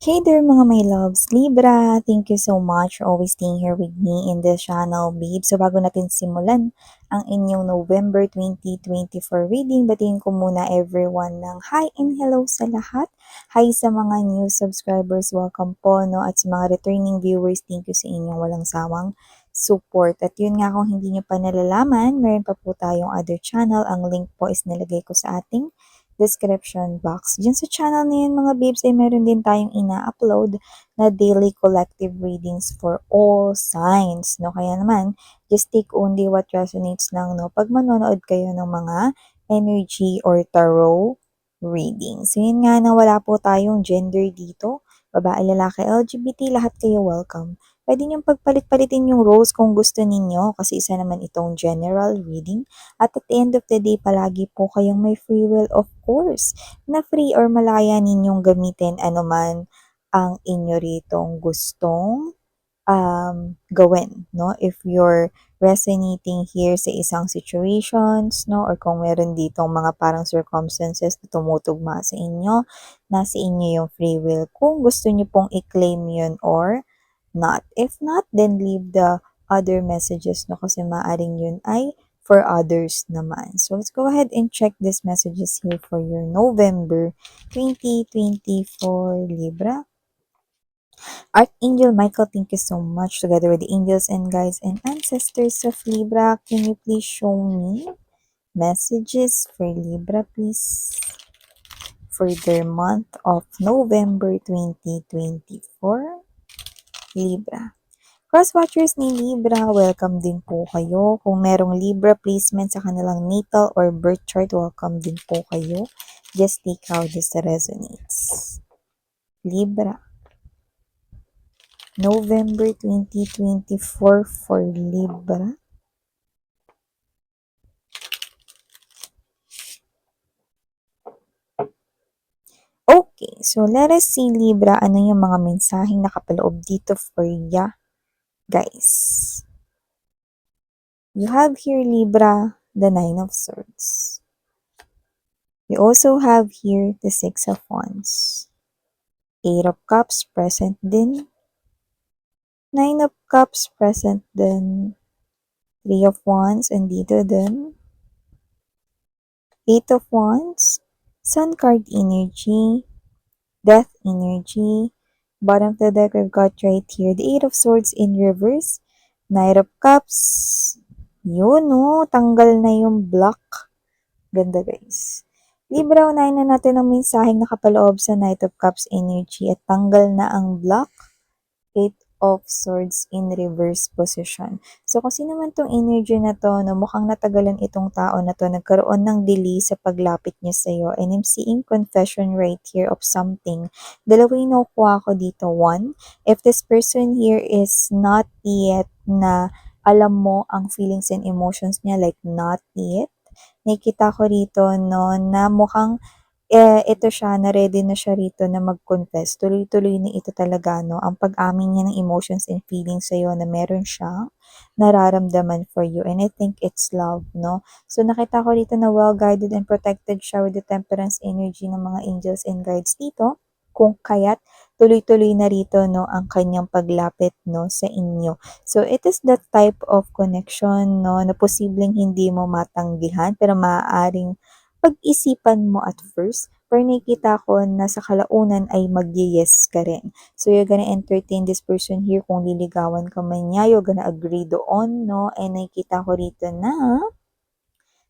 Hey there mga my loves, Libra! Thank you so much for always staying here with me in this channel, babe. So bago natin simulan ang inyong November 2024 reading, batiin ko muna everyone ng hi and hello sa lahat. Hi sa mga new subscribers, welcome po, no? At sa mga returning viewers, thank you sa inyong walang sawang support. At yun nga, kung hindi nyo pa nalalaman, meron pa po tayong other channel. Ang link po is nilagay ko sa ating description box. Diyan sa channel na yun mga babes ay meron din tayong ina-upload na daily collective readings for all signs. No? Kaya naman, just take only what resonates lang no? Pag manonood kayo ng mga energy or tarot readings. So yun nga na wala po tayong gender dito. Babae, lalaki, LGBT, lahat kayo welcome. Pwede niyong pagpalit-palitin yung roles kung gusto ninyo kasi isa naman itong general reading. At the end of the day, palagi po kayong may free will, of course, na free or malaya ninyong gamitin anuman ang inyo ritong gustong gawin, no? If you're resonating here sa isang situations, no? Or kung meron ditong mga parang circumstances na tumutugma sa inyo, nasa inyo yung free will. Kung gusto niyo pong i-claim yun or not. If not, then leave the other messages, no? Kasi maaring yun ay for others naman. So, let's go ahead and check these messages here for your November 2024 Libra. Archangel Michael, thank you so much. Together with the angels and guides and ancestors of Libra, can you please show me messages for Libra, please? For their month of November 2024, Libra. Cross-watchers ni Libra, welcome din po kayo. Kung merong Libra placement sa kanilang natal or birth chart, welcome din po kayo. Just take how this resonates. Libra. November 2024 for Libra. Okay, so let us see Libra, ano yung mga mensaheng nakapaloob dito for ya, guys. You have here Libra, the Nine of Swords. You also have here the Six of Wands. Eight of Cups present din. Nine of Cups present din. Three of Wands andito din. Eight of Wands. Sun card energy. Death energy. Bottom of the deck, we've got right here the Eight of Swords in reverse. Knight of Cups. Yun, no? Tanggal na yung block. Ganda, guys. Libra, unahin na natin ang mensaheng nakapaloob sa Knight of Cups energy at tanggal na ang block. Eight of Swords in reverse position. So, kasi naman tong energy na to, no, mukhang natagalan itong tao na to, nagkaroon ng delay sa paglapit niya sa'yo. And I'm seeing confession right here of something. Dalawa yung nakukuha ko dito. One, if this person here is not yet na alam mo ang feelings and emotions niya, like not yet, nakikita ko rito, no, na mukhang ito siya, na ready na siya rito na mag-confess. Tuloy-tuloy na ito talaga, no? Ang pag-amin niya ng emotions and feelings sa'yo na meron siyang nararamdaman for you. And I think it's love, no? So, nakita ko rito na well-guided and protected siya with the temperance energy ng mga angels and guides dito. Kung kaya't tuloy-tuloy na rito, no, ang kanyang paglapit, no, sa inyo. So, it is that type of connection, no, na posibleng hindi mo matanggihan, pero maaaring pag-isipan mo at first, pero nakikita ko na sa kalaunan ay mag-yes ka rin. So, you're gonna entertain this person here kung liligawan ka man niya, you're gonna agree doon, no? And nakikita ko rito na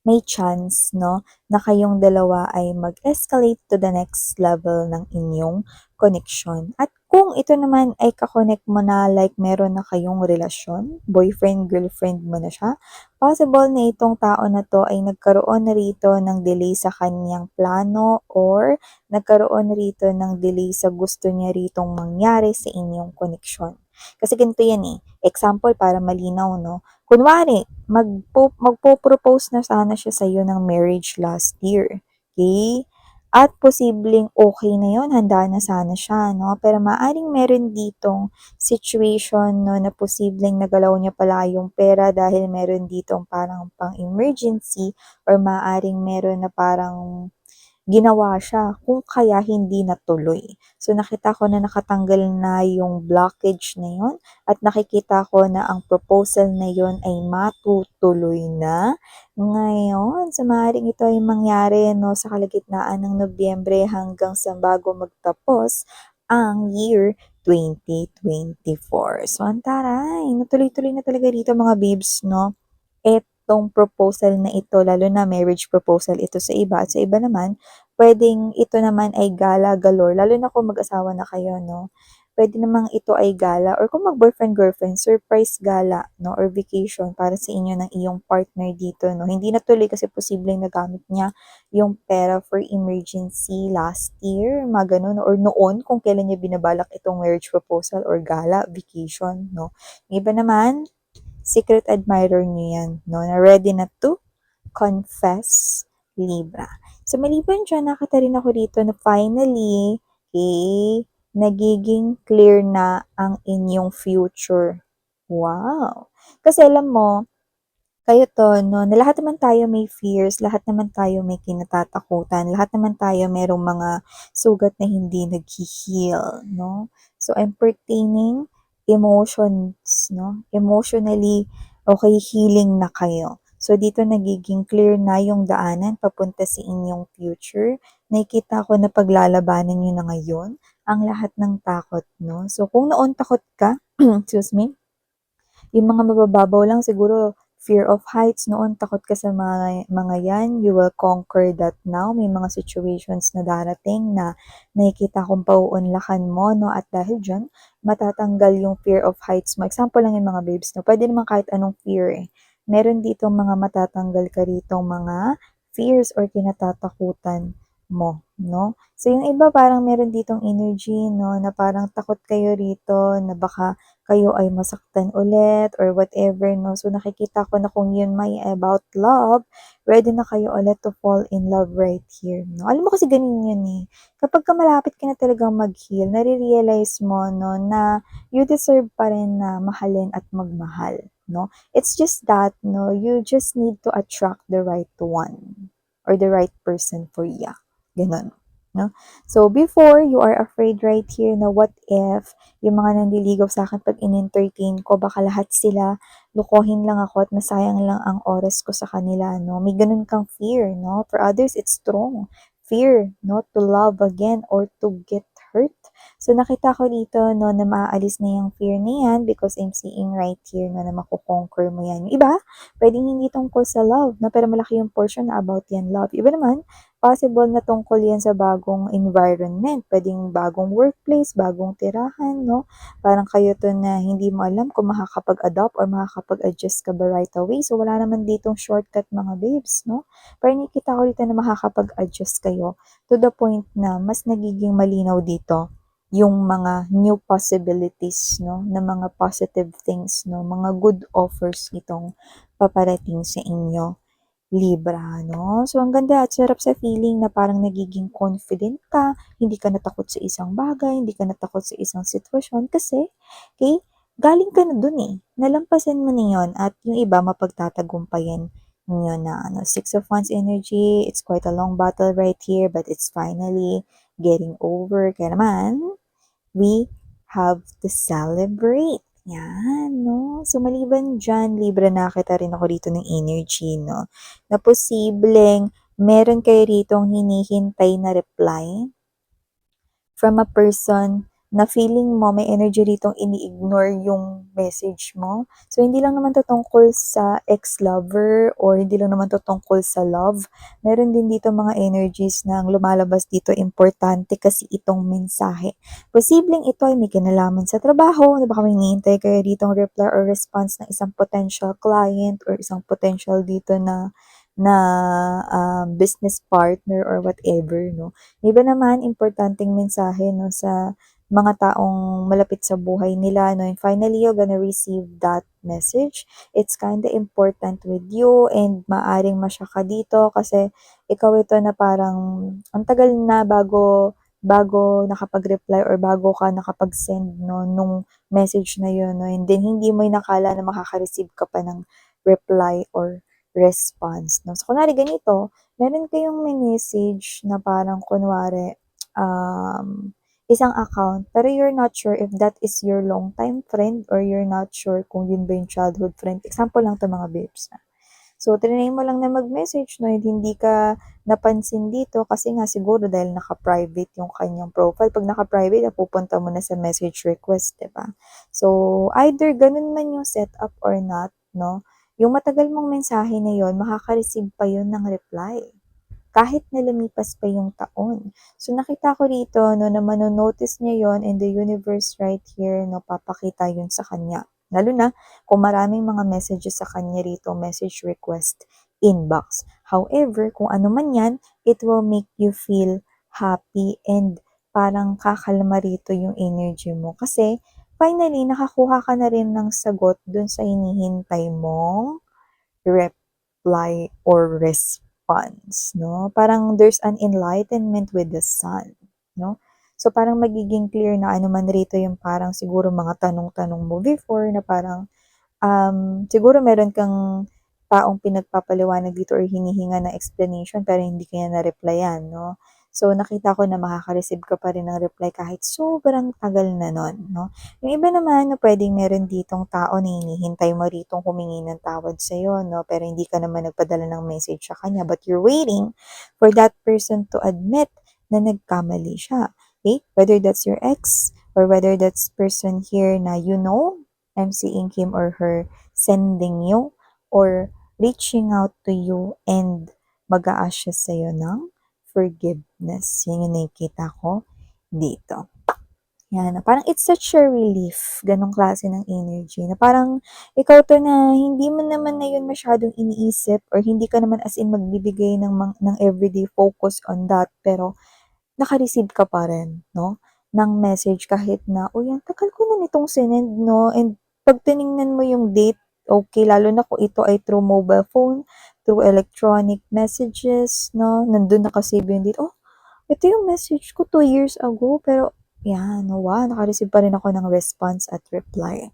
may chance, no, na kayong dalawa ay mag-escalate to the next level ng inyong connection. At kung ito naman ay kakonect mo na like meron na kayong relasyon, boyfriend, girlfriend mo na siya, possible na itong tao na to ay nagkaroon na rito ng delay sa kanyang plano or nagkaroon na rito ng delay sa gusto niya ritong mangyari sa inyong connection. Kasi ganito yan eh. Example, para malinaw, no? Kunwari, magpo-propose na sana siya sa iyo ng marriage last year. Okay? At posibleng okay na yon, handa na sana siya, no? Pero maaring meron ditong situation, no, na posibleng nagalaw niya pala yung pera dahil meron ditong parang pang-emergency or maaring meron na parang ginawa siya kung kaya hindi natuloy. So nakita ko na nakatanggal na yung blockage na yun at nakikita ko na ang proposal na yun ay matutuloy na ngayon. So maaaring ito ay mangyari no, sa kalagitnaan ng Nobyembre hanggang sa bago magtapos ang year 2024. So ang taray, natuloy-tuloy na talaga dito mga babes, no? Etong proposal na ito, lalo na marriage proposal ito sa iba at sa iba naman, pwedeng ito naman ay gala galore, lalo na kung mag-asawa na kayo, no? Pwede namang ito ay gala or kung mag-boyfriend-girlfriend, surprise gala, no? Or vacation para sa inyo ng iyong partner dito, no? Hindi natuloy kasi posibleng nagamit niya yung pera for emergency last year, mga ganun, or noon kung kailan niya binabalak itong marriage proposal or gala, vacation, no? Yung iba naman, secret admirer niyo yan, no? Na ready na to confess Libra. So, maliban dyan, nakita rin ako dito na finally, okay, nagiging clear na ang inyong future. Wow! Kasi alam mo, kayo to, no, na lahat naman tayo may fears, lahat naman tayo may kinatatakutan, lahat naman tayo merong mga sugat na hindi nag-heal, no? So, I'm pertaining emotions, no? Emotionally, okay, healing na kayo. So, dito nagiging clear na yung daanan papunta sa inyong future. Nakikita ko na paglalabanan nyo na ngayon ang lahat ng takot, no? So, kung noon takot ka, excuse me, yung mga mabababaw lang siguro, fear of heights noon, takot ka sa mga yan, you will conquer that now. May mga situations na darating na nakikita kong pauunlakan mo, no? At dahil dyan, matatanggal yung fear of heights mo. Example lang yung mga babes, no? Pwede naman kahit anong fear, eh. Meron dito mga matatanggal ka rito mga fears or kinatatakutan mo, no? So, yung iba parang meron ditong energy, no? Na parang takot kayo rito, na baka kayo ay masaktan ulit or whatever, no? So, nakikita ko na kung yun may about love, ready na kayo ulit to fall in love right here, no? Alam mo kasi ganun yun eh. Kapag ka malapit ka na talagang mag-heal, nare-realize mo, no, na you deserve pa rin na mahalin at magmahal, no? It's just that, no, you just need to attract the right one or the right person for you. Ganun, no? So, before, you are afraid right here na what if yung mga nanliligaw sa akin pag in-entertain ko, baka lahat sila lukohin lang ako at masayang lang ang oras ko sa kanila, no? May ganun kang fear, no? For others, it's strong. Fear, no? To love again or to get hurt. So, nakita ko dito, no, na maaalis na yung fear na yan because I'm seeing right here, no, na makukonquer mo yan. Yung iba, pwedeng hindi tungkol sa love, no? Pero malaki yung portion na about yan love. Iba naman, possible na tungkol yan sa bagong environment. Pwedeng bagong workplace, bagong tirahan, no? Parang kayo to na hindi mo alam kung makakapag-adopt or makakapag-adjust ka ba right away. So, wala naman ditong shortcut mga babes, no? Pero nakikita ko dito na makakapag-adjust kayo to the point na mas nagiging malinaw dito yung mga new possibilities, no? Na mga positive things, no? Mga good offers itong paparating sa inyo. Libra, no? So, ang ganda at sarap sa feeling na parang nagiging confident ka, hindi ka natakot sa isang bagay, hindi ka natakot sa isang sitwasyon kasi, okay, galing ka na dun eh. Nalampasan mo na yun at yung iba mapagtatagumpayan nyo na ano, Six of Wands energy, it's quite a long battle right here but it's finally getting over. Kaya naman, we have to celebrate. Yan, no? So, maliban dyan, Libra, nakita rin ako dito ng energy, no? Na posibleng meron kayo ritong hinihintay na reply from a person na feeling mo may energy ritong ini-ignore yung message mo. So, hindi lang naman to tungkol sa ex-lover or hindi lang naman to tungkol sa love. Meron din dito mga energies na ang lumalabas dito, importante kasi itong mensahe. Posibleng ito ay may kinalaman sa trabaho, na baka may hinihintay kayo ditong reply or response ng isang potential client or isang potential dito na business partner or whatever, no? Iba naman, importanteng mensahe, no, sa mga taong malapit sa buhay nila, no, and finally, you're gonna receive that message. It's kinda important with you and maaring masya ka dito kasi ikaw ito na parang ang tagal na bago nakapag-reply or bago ka nakapag-send, no, nung message na yun, no, and then hindi mo inakala na makaka-receive ka pa ng reply or response, no? So, kunwari ganito, meron kayong may message na parang kunwari, isang account, pero you're not sure if that is your long-time friend or you're not sure kung yun ba yung childhood friend. Example lang 'to mga babes, So, triny mo lang na mag-message 'no, hindi ka napansin dito kasi nga siguro dahil naka-private yung kanyang profile. 'Pag naka-private, napupunta mo na sa message request, 'di ba? So, either ganun man yung setup or not 'no, yung matagal mong mensahe na yun, makaka-receive pa yun ng reply kahit na lumipas pa yung taon. So, nakita ko rito 'no, na mano-notice niya yon and the universe right here 'no, papakita yun sa kanya. Lalo na kung maraming mga messages sa kanya rito, message request, inbox. However, kung ano man yan, it will make you feel happy and parang kakalma rito yung energy mo. Kasi, finally, nakakuha ka na rin ng sagot dun sa hinihintay mong reply or response, no? Parang there's an enlightenment with the sun, no? So, parang magiging clear na ano man rito yung parang siguro mga tanong-tanong mo before na parang siguro meron kang taong pinagpapaliwanag dito or hinihinga ng explanation pero hindi ka niya na-replyan 'no. So, nakita ko na makaka-receive ka pa rin ng reply kahit sobrang tagal na nun 'no. Yung iba naman na puwedeng meron ditong tao na hinihintay mo ritong humingi ng tawad sa'yo 'no, pero hindi ka naman nagpadala ng message sa kanya but you're waiting for that person to admit na nagkamali siya, okay? Whether that's your ex or whether that's person here na I'm seeing him or her sending you or reaching out to you and mag-a-ask siya sa'yo ng forgiveness. Yan yung nakikita ko dito. Yan, parang it's such a relief, ganong klase ng energy, na parang ikaw to na hindi mo naman na yun masyadong iniisip or hindi ka naman as in magbibigay ng everyday focus on that, pero naka-receive ka pa rin, no, ng message kahit na, "Uy, ang tagal ko na nitong sinend 'no," and 'pag tiningnan mo yung date, okay, lalo na kung ito ay through mobile phone, through electronic messages 'no, nandun naka-save yung date, "Oh, ito yung message ko 2 years ago," pero yan, wow, naka-receive pa rin ako ng response at reply.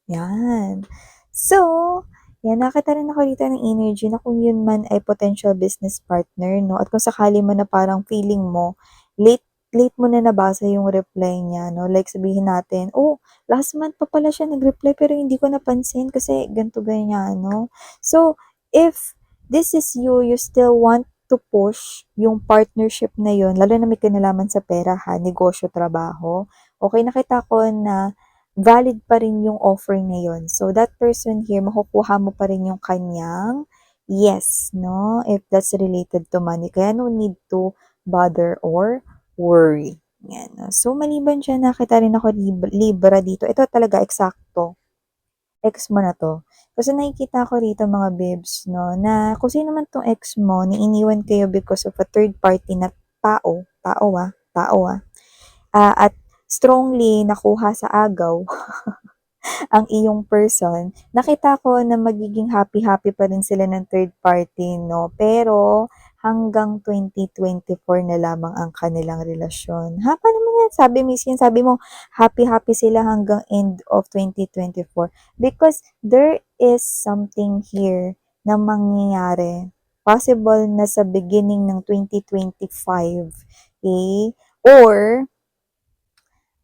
Yan. So, yan nakita rin ako dito ng energy na kung yun man ay potential business partner 'no, at kung sakali man na parang feeling mo late late mo na nabasa yung reply niya 'no, like sabihin natin, "Oh, last month pa pala siya nag-reply pero hindi ko napansin kasi ganito, ganyan," 'no. So, if this is you, you still want to push yung partnership na yun, lalo na may kinalaman sa pera ha, negosyo, trabaho, okey nakita ko na valid pa rin yung offer na yun. So, that person here, makukuha mo pa rin yung kanyang yes, no? If that's related to money. Kaya no need to bother or worry. Yan. No? So, maliban dyan, nakita rin ako Libra dito. Ito talaga, eksakto. Ex mo na to. Kasi nakikita ko rito mga babes, no, na kung sino man tong ex mo, na iniwan kayo because of a third party na at strongly nakuha sa agaw ang iyong person, nakita ko na magiging happy-happy pa rin sila ng third party 'no, pero hanggang 2024 na lamang ang kanilang relasyon. Ha, paano mo yan sabi miss yan, sabi mo happy-happy sila hanggang end of 2024 because there is something here na mangyayari. Possible na sa beginning ng 2025, eh, or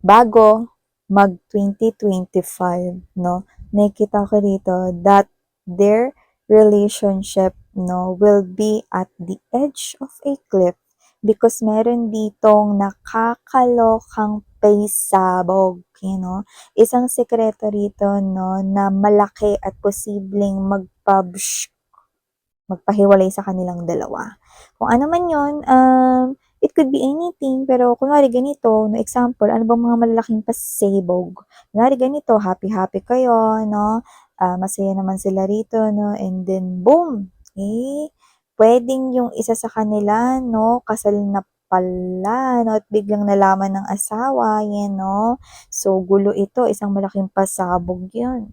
bago mag-2025 'no, nakikita ko dito that their relationship 'no, will be at the edge of a cliff because meron ditong nakakalokang paysabog, Isang sekreto rito 'no, na malaki at posibleng magpahiwalay sa kanilang dalawa. Kung ano man yun, it could be anything, pero kunwari ganito, no example, ano bang mga malalaking pasabog? Kunwari ganito, happy-happy kayo, no? Masaya naman sila rito, no? And then, boom! Pwedeng yung isa sa kanila, no? Kasal na pala, no? At biglang nalaman ng asawa, yan, no? So, gulo ito, isang malaking pasabog yun.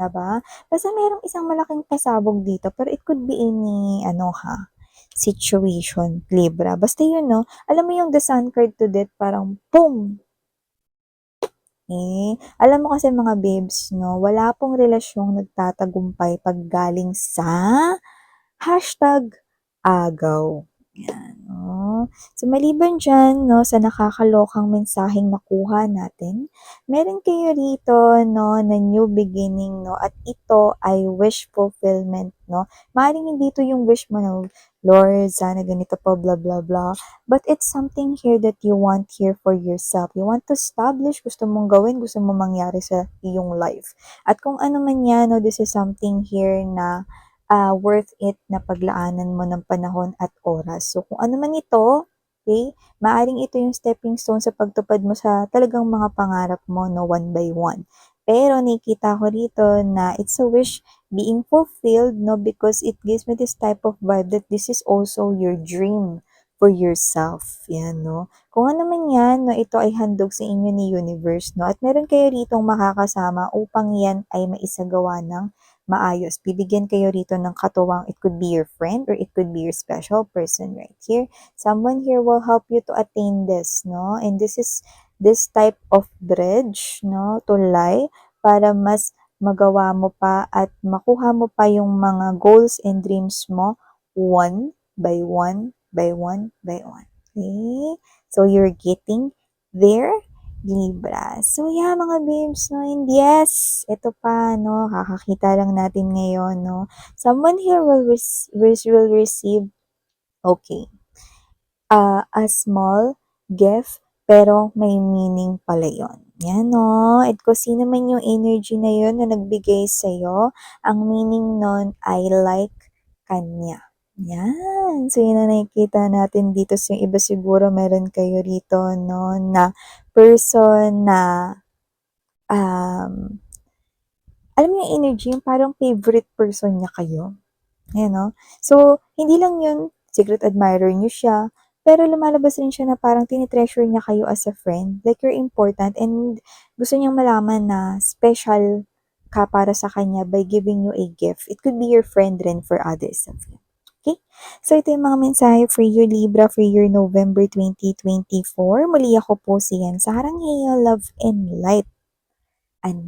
Diba? Basta merong isang malaking pasabog dito, pero it could be any, situation, Libra. Basta yun, no? Alam mo yung the sun card to death, parang boom! Alam mo kasi mga babes, no? Wala pong relasyong nagtatagumpay pag galing sa Hashtag agaw. Yan, no? So, maliban dyan, no, sa nakakalokang mensaheng nakuha natin, meron kayo rito, no, na new beginning, no, at ito ay wish fulfillment, no. Maaaring hindi ito yung wish mo, no, Lord, sana ganito pa, blah, blah, blah. But it's something here that you want here for yourself. You want to establish, gusto mong gawin, gusto mong mangyari sa iyong life. At kung ano man yan, no, this is something here na worth it na paglaanan mo ng panahon at oras. So, kung ano man ito, okay, maaring ito yung stepping stone sa pagtupad mo sa talagang mga pangarap mo, no, one by one. Pero nakikita ko rito na it's a wish being fulfilled, no, because it gives me this type of vibe that this is also your dream for yourself. Yan, no. Kung ano man yan, no, ito ay handog sa inyo ni universe, no, at meron kayo ritong makakasama upang yan ay maisagawa ng maayos. Bibigyan kayo rito ng katuwang, it could be your friend or it could be your special person right here. Someone here will help you to attain this, no? And this is this type of bridge, no, to lie para mas magawa mo pa at makuha mo pa yung mga goals and dreams mo one by one by one by one. Okay? So you're getting there. Libra. So, yeah, mga babes, no, and yes, ito pa, no, kakakita lang natin ngayon, no, someone here will receive, okay, a small gift, pero may meaning pala yun. Yan, no, at kung sino man yung energy na yun na nagbigay sa'yo, ang meaning nun ay like kanya. Yan. So, yun na nakikita natin dito. So, yung iba siguro meron kayo rito, no, na person na, um, alam mo yung energy, yung parang favorite person niya kayo. Ayan, no? So, hindi lang yun, secret admirer niyo siya, pero lumalabas rin siya na parang tinitreasure niya kayo as a friend. Like, you're important and gusto niyang malaman na special ka para sa kanya by giving you a gift. It could be your friend rin for others of you. Okay? So, ito yung mga mensahe for you, Libra, for your November 2024. Muli ako po si Yan sa Harangheo Love and Light. Ano